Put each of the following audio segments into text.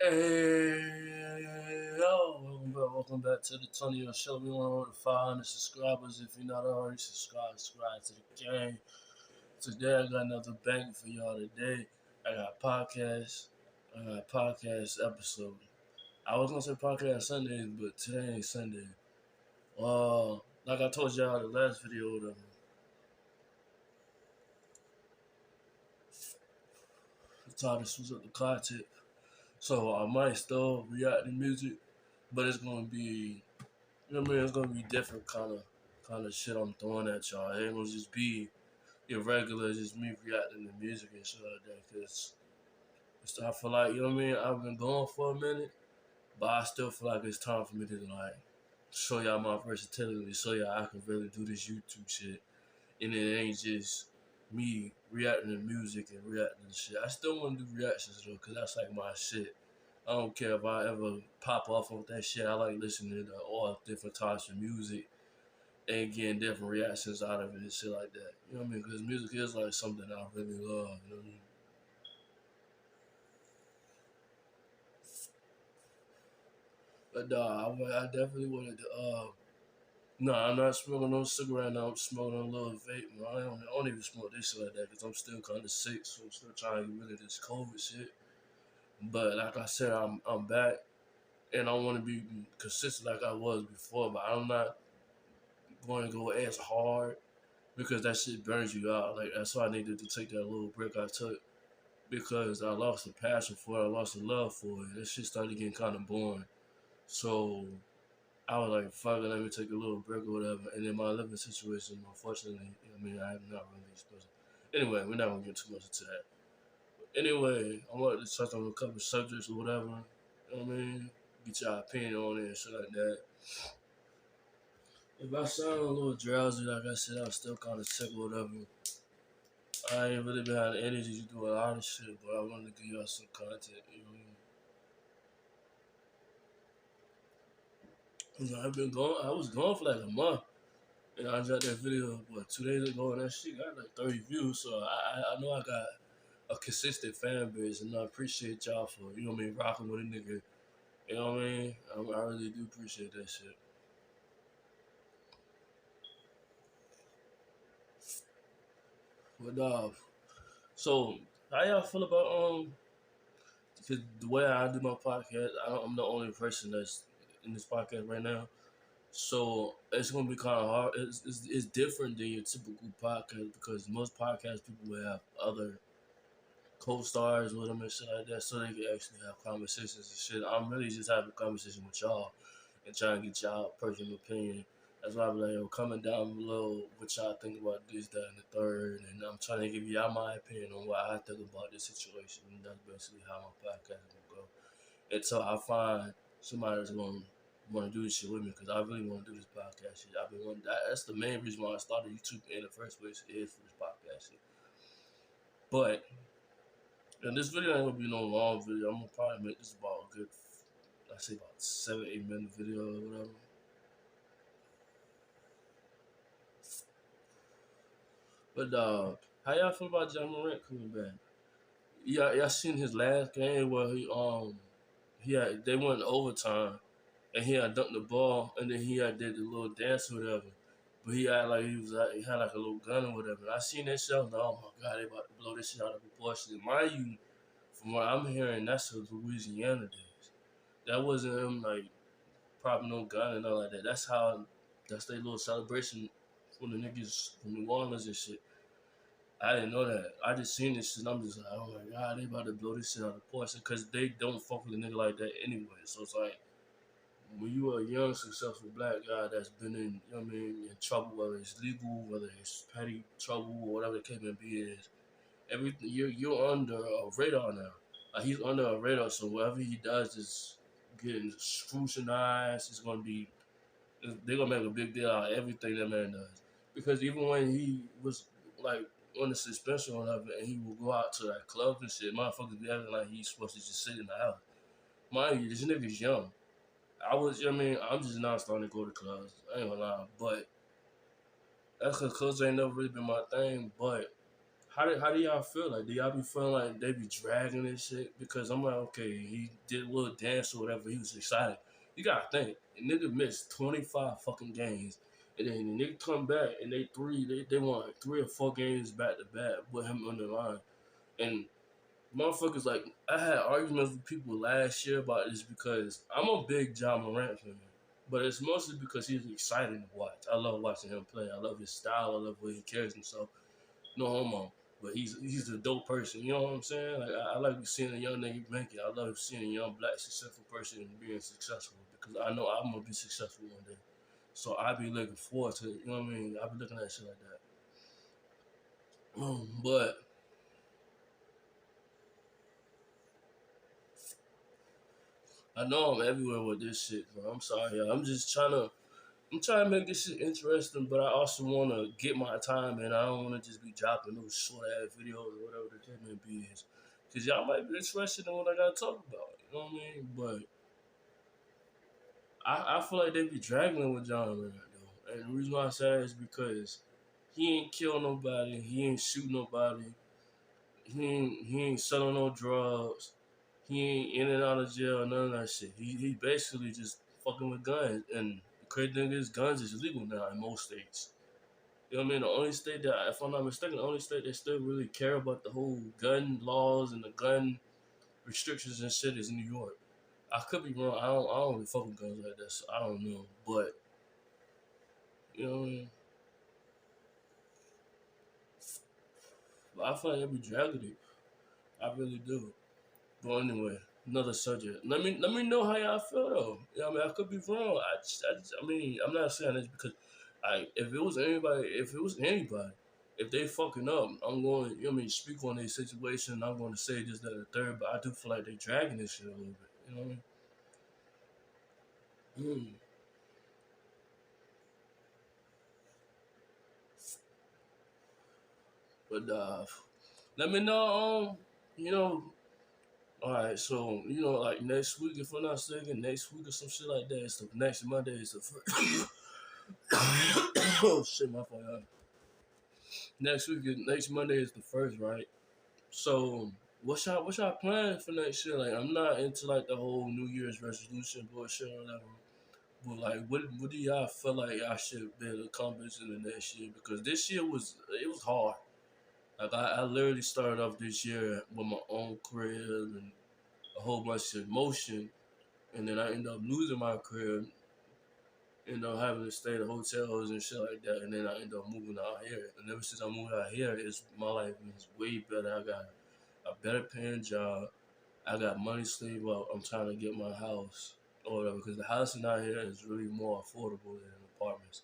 Hey, yo, welcome back to the Tonyo Show. We want over 500 subscribers. If you're not already subscribe to the game. Today, I got another bang for y'all today. I got podcast episode. I was gonna say podcast Sundays, but today ain't Sunday. Like I told y'all in the last video, the title was up the content. So I might still react to music, but it's gonna be, you know what I mean? It's gonna be different kind of shit I'm throwing at y'all. It ain't gonna just be irregular, just me reacting to music and shit like that. Cause I feel like, you know what I mean? I've been going for a minute, but I still feel like it's time for me to like show y'all my versatility, show y'all I can really do this YouTube shit, and it ain't just me reacting to music and reacting to shit. I still want to do reactions though, cause that's like my shit. I don't care if I ever pop off with that shit. I like listening to all different types of music and getting different reactions out of it and shit like that. You know what I mean? Because music is like something I really love. You know what I mean? But I definitely wanted to. No, I'm not smoking no cigarette now. I'm smoking a little vape. Man. I don't even smoke this shit like that because I'm still kind of sick, so I'm still trying to get rid of this COVID shit. But like I said, I'm back and I want to be consistent like I was before. But I'm not going to go as hard because that shit burns you out. Like that's why I needed to take that little break I took because I lost the passion for it. I lost the love for it. That shit started getting kind of boring. So I was like, fuck it, let me take a little break or whatever. And then my living situation, unfortunately, I mean, I have not really experienced. Anyway, we're not gonna get too much into that. But anyway, I wanted to touch on a couple subjects or whatever. You know what I mean? Get your opinion on it and shit like that. If I sound a little drowsy, like I said, I'm still kind of sick or whatever. I ain't really been having the energy to do a lot of shit, but I wanted to give y'all some content. You know what I mean? I've been going. I was gone for like a month, and I dropped that video 2 days ago, and that shit got like 30 views. So I know I got a consistent fan base, and I appreciate y'all for you know what I mean rocking with a nigga. You know what I mean? I really do appreciate that shit. But so how y'all feel about because the way I do my podcast, I'm the only person that's in this podcast right now. So it's gonna be kind of hard. It's different than your typical podcast because most podcast people will have other co-stars with them and shit like that, so they can actually have conversations and shit. I'm really just having a conversation with y'all and trying to get y'all personal opinion. That's why I'm like, yo, comment down below what y'all think about this, that, and the third, and I'm trying to give y'all my opinion on what I think about this situation. And that's basically how my podcast is gonna go until I find somebody that's gonna want to do this shit with me because I really want to do this podcast shit. I've been wanting that's the main reason why I started YouTube in the first place is for this podcast shit. But and this video ain't gonna be no long video. I'm gonna probably make this about a good, I say about 7-8 minute video or whatever. But how y'all feel about John Morant coming back? Yeah, y'all seen his last game where they went in overtime and he had dunked the ball and then he had did the little dance or whatever. But he had like he had like a little gun or whatever. And I seen that shit. I was like, oh my god, they about to blow this shit out of proportion. Mind you, from what I'm hearing, that's the Louisiana days. That wasn't him like popping no gun and all like that. That's their little celebration from the niggas from New Orleans and shit. I didn't know that. I just seen this shit and I'm just like, oh my god, they about to blow this shit out of proportion because they don't fuck with a nigga like that anyway. So it's like when you are a young, successful black guy that's been in, you know what I mean, in trouble, whether it's legal, whether it's petty trouble, or whatever the case may be, is everything you're under a radar now. He's under a radar, so whatever he does is getting scrutinized. It's gonna be they're gonna make a big deal out of everything that man does. Because even when he was like on the suspension or whatever, and he would go out to like clubs and shit, motherfuckers be acting like he's supposed to just sit in the house. Mind you, this nigga's young. You know what I mean, I'm just now starting to go to clubs. I ain't gonna lie, but that's because clubs ain't never really been my thing. But how do y'all feel? Like, do y'all be feeling like they be dragging this shit? Because I'm like, okay, he did a little dance or whatever. He was excited. You gotta think, a nigga missed 25 fucking games, and then the nigga come back and they won like 3 or 4 games back to back with him on the line. And motherfuckers like I had arguments with people last year about this because I'm a big John Morant fan. But it's mostly because he's exciting to watch. I love watching him play. I love his style. I love the way he carries himself. No homo, but he's a dope person. You know what I'm saying? Like I like seeing a young nigga make it. I love seeing a young black successful person being successful because I know I'm gonna be successful one day. So I be looking forward to it. You know what I mean? I be looking at shit like that. But I know I'm everywhere with this shit, bro. I'm sorry, y'all. I'm trying to make this shit interesting, but I also want to get my time in. I don't want to just be dropping those short ass videos or whatever the case may be. Because y'all might be interested in what I got to talk about. You know what I mean? But I feel like they be dragging with John Morant, though. And the reason why I say that is because he ain't kill nobody. He ain't shoot nobody. He ain't selling no drugs. He ain't in and out of jail, none of that shit. He basically just fucking with guns. And the crazy thing is, guns is legal now in most states. You know what I mean? The only state that, if I'm not mistaken, the only state that still really care about the whole gun laws and the gun restrictions and shit is New York. I could be wrong. I don't really fuck with guns like that, so I don't know. But you know what I mean? But I feel like every dragging it. I really do. But anyway, another subject. Let me know how y'all feel though. You know what I mean? I could be wrong. I mean, I'm not saying this because if it was anybody, if they fucking up, I'm going, you know what I mean, speak on their situation. I'm going to say this, that, and the third, but I do feel like they dragging this shit a little bit. You know what I mean? But let me know. You know, all right. So like next week, if I'm not mistaken, next week or some shit like that. It's the next Monday. Is the first. Oh shit, my fault. Next Monday is the first, right? So what's y'all plan for next year? Like I'm not into like the whole New Year's resolution bullshit or whatever. But like what do y'all feel like y'all should be able to accomplish in the next year? Because this year was hard. Like I literally started off this year with my own career and a whole bunch of emotion, and then I ended up losing my career, end up having to stay at hotels and shit like that, and then I ended up moving out here. And ever since I moved out here, my life is way better. I got a better paying job. I got money saved up. I'm trying to get my house or whatever because the housing out here is really more affordable than apartments.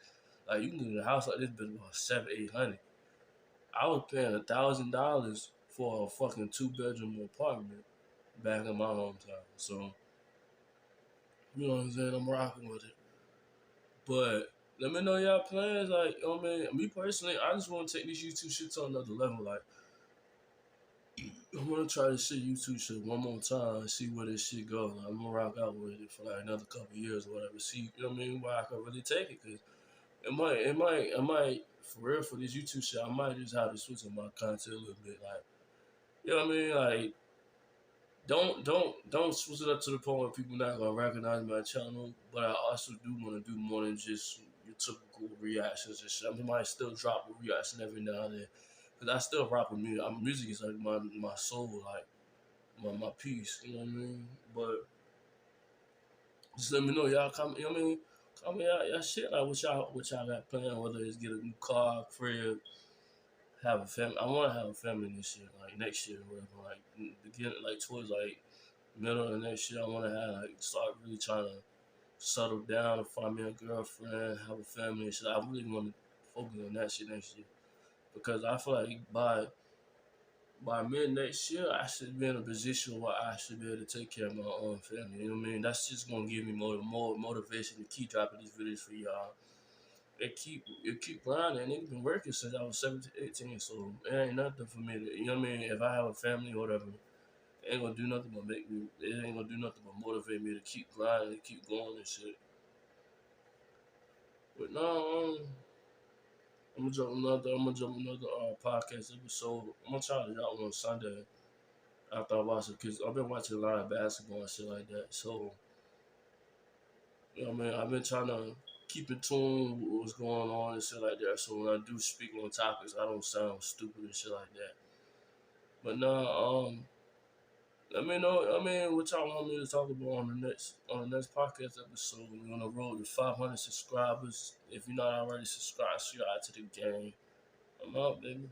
Like you can get a house like this, but about 700, 800. I was paying $1,000 for a fucking 2 bedroom apartment back in my hometown. So you know what I'm saying? I'm rocking with it. But let me know y'all plans. Like, I mean, me personally, I just want to take this YouTube shit to another level. Like, I want to try this shit YouTube shit one more time and see where this shit goes. Like, I'm gonna rock out with it for like another couple years or whatever. See, you know what I mean? Where I can really take it. Cause for real, for this YouTube shit, I might just have to switch up my content a little bit. Like, you know what I mean? Like, don't switch it up to the point where people not gonna recognize my channel. But I also do want to do more than just your typical reactions and shit. I might still drop a reaction every now and then, cause I still rock with music. Music is like my soul, like my piece. You know what I mean? But just let me know, y'all. Comment. You know what I mean? Comment y'all shit like what y'all got planned. Whether it's get a new car, crib, have a family. I want to have a family this year, like next year, or whatever. Like beginning, like towards like middle of next year, I want to have like start really trying to settle down and find me a girlfriend, have a family and shit. I really want to focus on that shit next year because I feel like by mid next year, I should be in a position where I should be able to take care of my own family. You know what I mean? That's just gonna give me more motivation to keep dropping these videos for y'all. It keep grinding. It's been working since I was 17, 18, so it ain't nothing for me to, you know what I mean? If I have a family or whatever, it ain't gonna do nothing but it ain't gonna do nothing but motivate me to keep grinding and keep going and shit. But no, I'm gonna jump another podcast episode. I'm gonna try to drop one on Sunday after I watch it because I've been watching a lot of basketball and shit like that. So you know what I mean, I've been trying to keep in tune with what's going on and shit like that. So when I do speak on topics, I don't sound stupid and shit like that. But no, let me know. I mean, what y'all want me to talk about on the next podcast episode? We're on the road to 500 subscribers. If you're not already subscribed, subscribe to the game. I'm out, baby.